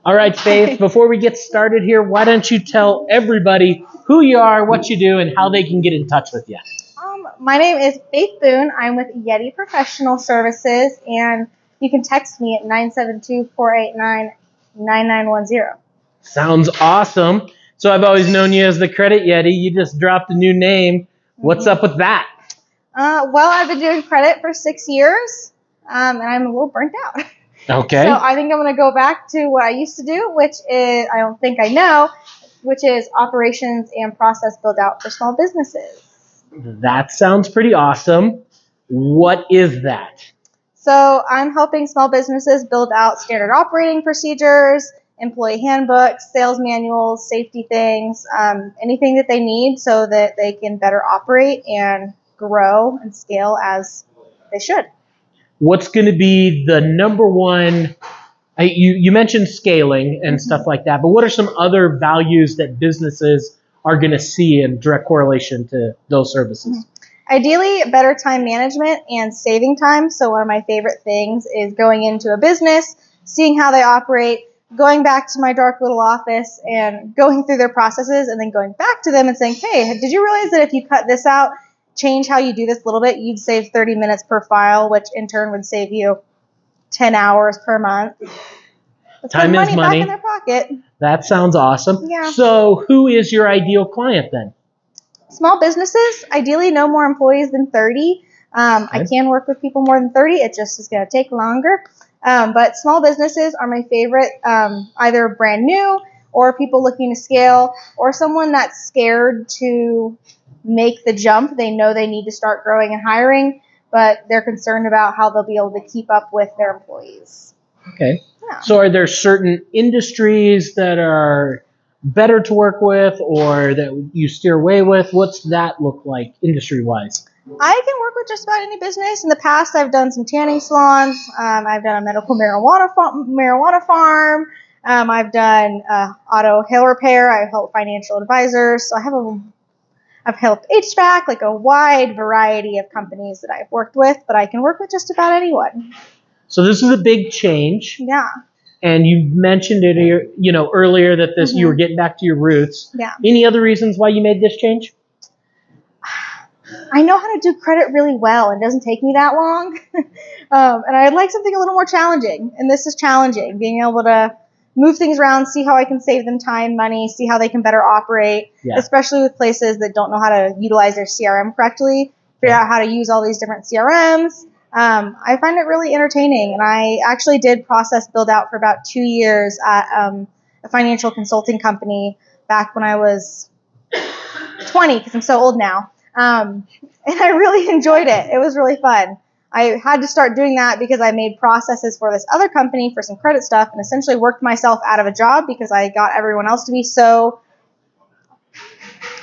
All right, Faith, before we get started here, why don't you tell everybody who you are, what you do, and how they can get in touch with you? My name is Faith Boone. I'm with Yeti Professional Services, and you can text me at 972-489-9910. Sounds awesome. So I've always known you as the Credit Yeti. You just dropped a new name. What's up with that? Well, I've been doing credit for 6 years, and I'm a little burnt out. Okay. So I think I'm going to go back to what I used to do, which is, I don't think I know, which is operations and process build out for small businesses. That sounds pretty awesome. What is that? So I'm helping small businesses build out standard operating procedures, employee handbooks, sales manuals, safety things, anything that they need so that they can better operate and grow and scale as they should. What's going to be the number one? You mentioned scaling and stuff like that, but what are some other values that businesses are going to see in direct correlation to those services? Ideally, better time management and saving time. So one of my favorite things is going into a business, seeing how they operate, going back to my dark little office and going through their processes and then going back to them and saying, hey, did you realize that if you cut this out, change how you do this a little bit, you'd save 30 minutes per file, which in turn would save you 10 hours per month. Time is money. Back in their pocket. That sounds awesome. Yeah. So who is your ideal client then? Small businesses, ideally no more employees than 30. I can work with people more than 30. It just is going to take longer. But small businesses are my favorite, either brand new or people looking to scale or someone that's scared to make the jump. They know they need to start growing and hiring, but they're concerned about how they'll be able to keep up with their employees. Okay. Yeah. So are there certain industries that are better to work with or that you steer away with? What's that look like industry-wise? I can work with just about any business. In the past, I've done some tanning salons. I've done a medical marijuana farm. I've done auto hair repair. I've helped financial advisors. So I've helped HVAC, like a wide variety of companies that I've worked with, but I can work with just about anyone. So this is a big change. Yeah. And you mentioned it, earlier that you were getting back to your roots. Yeah. Any other reasons why you made this change? I know how to do credit really well. It doesn't take me that long. And I'd like something a little more challenging. And this is challenging, being able to move things around, see how I can save them time, money, see how they can better operate, especially with places that don't know how to utilize their CRM correctly, figure out how to use all these different CRMs. I find it really entertaining. And I actually did process build out for about 2 years at a financial consulting company back when I was 20, because I'm so old now. And I really enjoyed it. It was really fun. I had to start doing that because I made processes for this other company for some credit stuff and essentially worked myself out of a job because I got everyone else to be so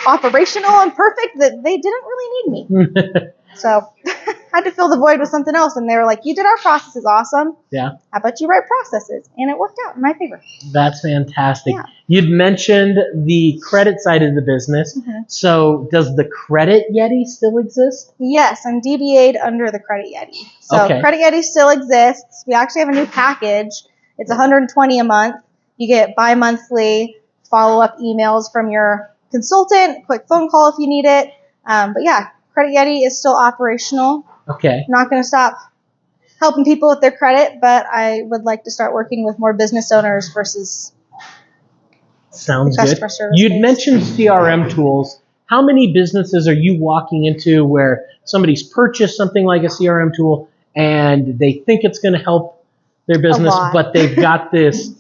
operational and perfect that they didn't really need me. So I had to fill the void with something else. And they were like, you did our processes awesome. Yeah. How about you write processes? And it worked out in my favor. That's fantastic. Yeah. You'd mentioned the credit side of the business. So does the Credit Yeti still exist? Yes, I'm DBA'd under the Credit Yeti. So Credit Yeti still exists. We actually have a new package. It's $120 a month. You get bi-monthly follow-up emails from your consultant, quick phone call if you need it. But yeah, Credit Yeti is still operational. Okay. Not going to stop helping people with their credit, but I would like to start working with more business owners versus Sounds good. You'd mentioned CRM tools. How many businesses are you walking into where somebody's purchased something like a CRM tool and they think it's going to help their business, but they've got this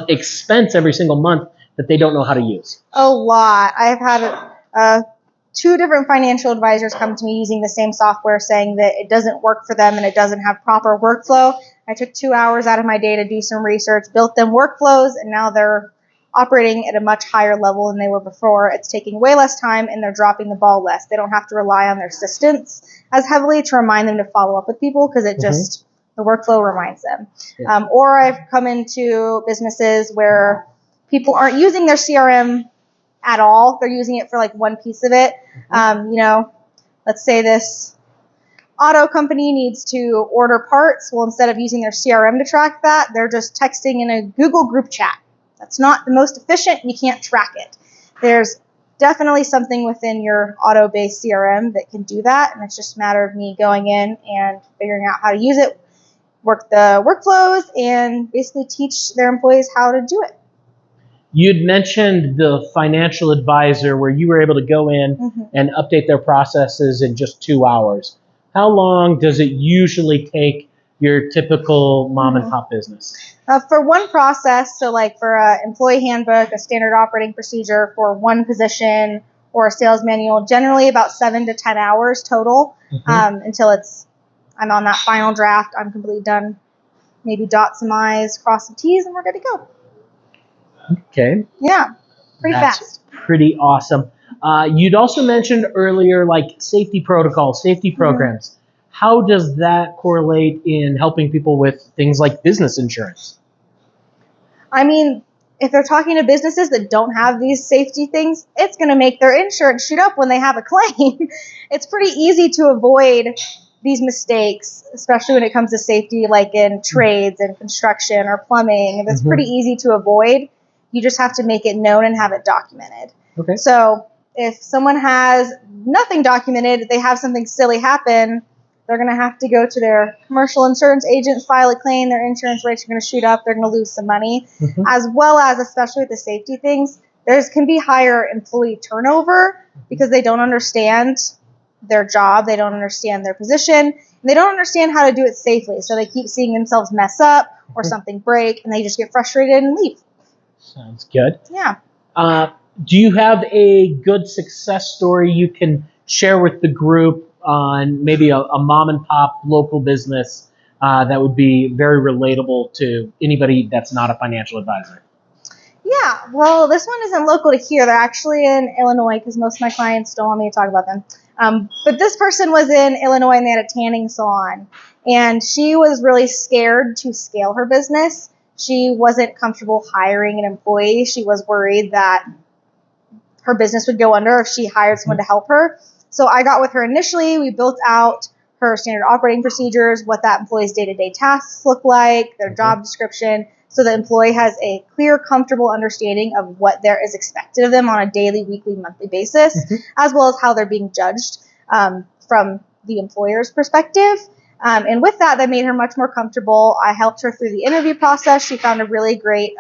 expense every single month that they don't know how to use? A lot. I've had 2 different financial advisors come to me using the same software saying that it doesn't work for them and it doesn't have proper workflow. I took 2 hours out of my day to do some research, built them workflows, and now they're operating at a much higher level than they were before. It's taking way less time and they're dropping the ball less. They don't have to rely on their assistants as heavily to remind them to follow up with people because it just, the workflow reminds them. Or I've come into businesses where people aren't using their CRM at all. They're using it for like one piece of it. Let's say this auto company needs to order parts. Well, instead of using their CRM to track that, they're just texting in a Google group chat. That's not the most efficient. You can't track it. There's definitely something within your auto-based CRM that can do that, and it's just a matter of me going in and figuring out how to use it, work the workflows, and basically teach their employees how to do it. You'd mentioned the financial advisor where you were able to go in and update their processes in just 2 hours. How long does it usually take your typical mom and pop business? For one process, so like for an employee handbook, a standard operating procedure for one position, or a sales manual, generally about 7 to 10 hours total until I'm on that final draft. I'm completely done. Maybe dot some I's, cross some T's, and we're good to go. Okay. Yeah, pretty fast. Pretty awesome. You'd also mentioned earlier, like safety protocols, safety programs. How does that correlate in helping people with things like business insurance? I mean, if they're talking to businesses that don't have these safety things, it's going to make their insurance shoot up when they have a claim. It's pretty easy to avoid these mistakes, especially when it comes to safety, like in trades and construction or plumbing. It's pretty easy to avoid. You just have to make it known and have it documented. Okay. So if someone has nothing documented, they have something silly happen, they're going to have to go to their commercial insurance agent, file a claim. Their insurance rates are going to shoot up. They're going to lose some money, as well as, especially with the safety things, there can be higher employee turnover because they don't understand their job. They don't understand their position. And they don't understand how to do it safely. So they keep seeing themselves mess up or something break, and they just get frustrated and leave. Sounds good. Yeah. Do you have a good success story you can share with the group on maybe a mom and pop local business that would be very relatable to anybody that's not a financial advisor? Yeah, well, this one isn't local to here. They're actually in Illinois because most of my clients don't want me to talk about them. But this person was in Illinois and they had a tanning salon. And she was really scared to scale her business. She wasn't comfortable hiring an employee. She was worried that her business would go under if she hired someone to help her. So I got with her initially. We built out her standard operating procedures, what that employee's day-to-day tasks look like, their job description, so the employee has a clear, comfortable understanding of what there is expected of them on a daily, weekly, monthly basis, as well as how they're being judged from the employer's perspective. And with that, that made her much more comfortable. I helped her through the interview process. She found a really great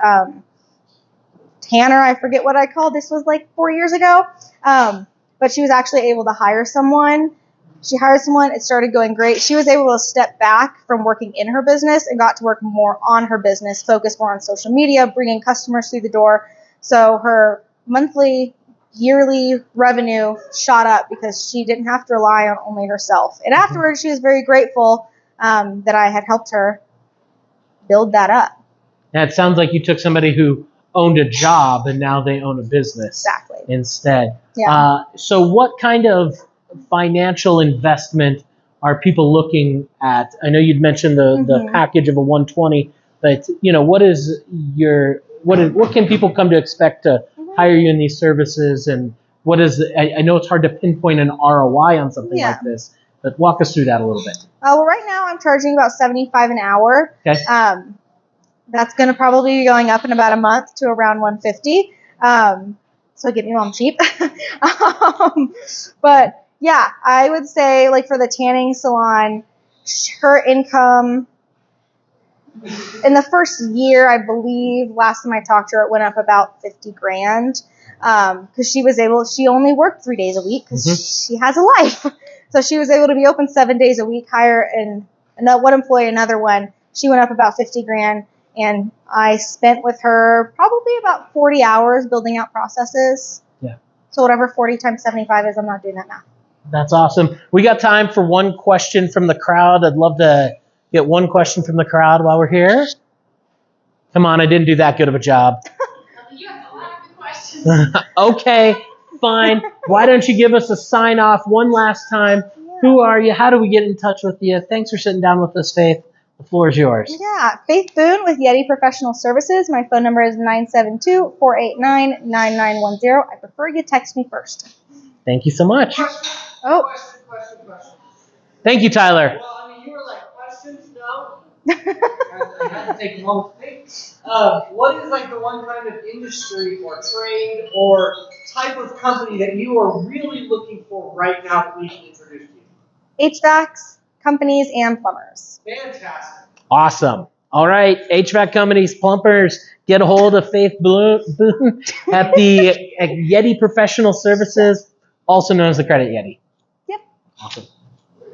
tanner. I forget what I called. This was like 4 years ago. But she was actually able to hire someone. She hired someone. It started going great. She was able to step back from working in her business and got to work more on her business, focus more on social media, bringing customers through the door. So her monthly, yearly revenue shot up because she didn't have to rely on only herself. And afterwards, she was very grateful that I had helped her build that up. Now, it sounds like you took somebody who owned a job and now they own a business instead. Yeah. So what kind of financial investment are people looking at? I know you'd mentioned the package of a 120, but what can people come to expect to hire you in these services, and what is I know it's hard to pinpoint an ROI on something like this, but walk us through that a little bit. Well, right now I'm charging about $75 an hour. Okay. That's going to probably be going up in about a month to around $150. So get me while I'm cheap. But yeah, I would say like for the tanning salon, her income in the first year, I believe last time I talked to her, it went up about $50,000. Cause she only worked 3 days a week because she has a life. So she was able to be open 7 days a week, hire one employee, another one. She went up about $50,000. And I spent with her probably about 40 hours building out processes. Yeah. So whatever 40 times 75 is, I'm not doing that math. That's awesome. We got time for one question from the crowd. I'd love to get one question from the crowd while we're here. Come on, I didn't do that good of a job. You have a lot of good questions. Okay, fine. Why don't you give us a sign off one last time? Yeah. Who are you? How do we get in touch with you? Thanks for sitting down with us, Faith. The floor is yours. Yeah, Faith Boone with Yeti Professional Services. My phone number is 972-489-9910. I prefer you text me first. Thank you so much. Question. Thank you, Tyler. Well, I mean, you were like, questions? No. I had to take a moment to think. What is like the one kind of industry or trade or type of company that you are really looking for right now that we can introduce to you? HVACs, companies, and plumbers. Fantastic. Awesome. All right, HVAC companies, plumbers, get a hold of Faith Boone at the Yeti Professional Services, also known as the Credit Yeti. Yep. Awesome.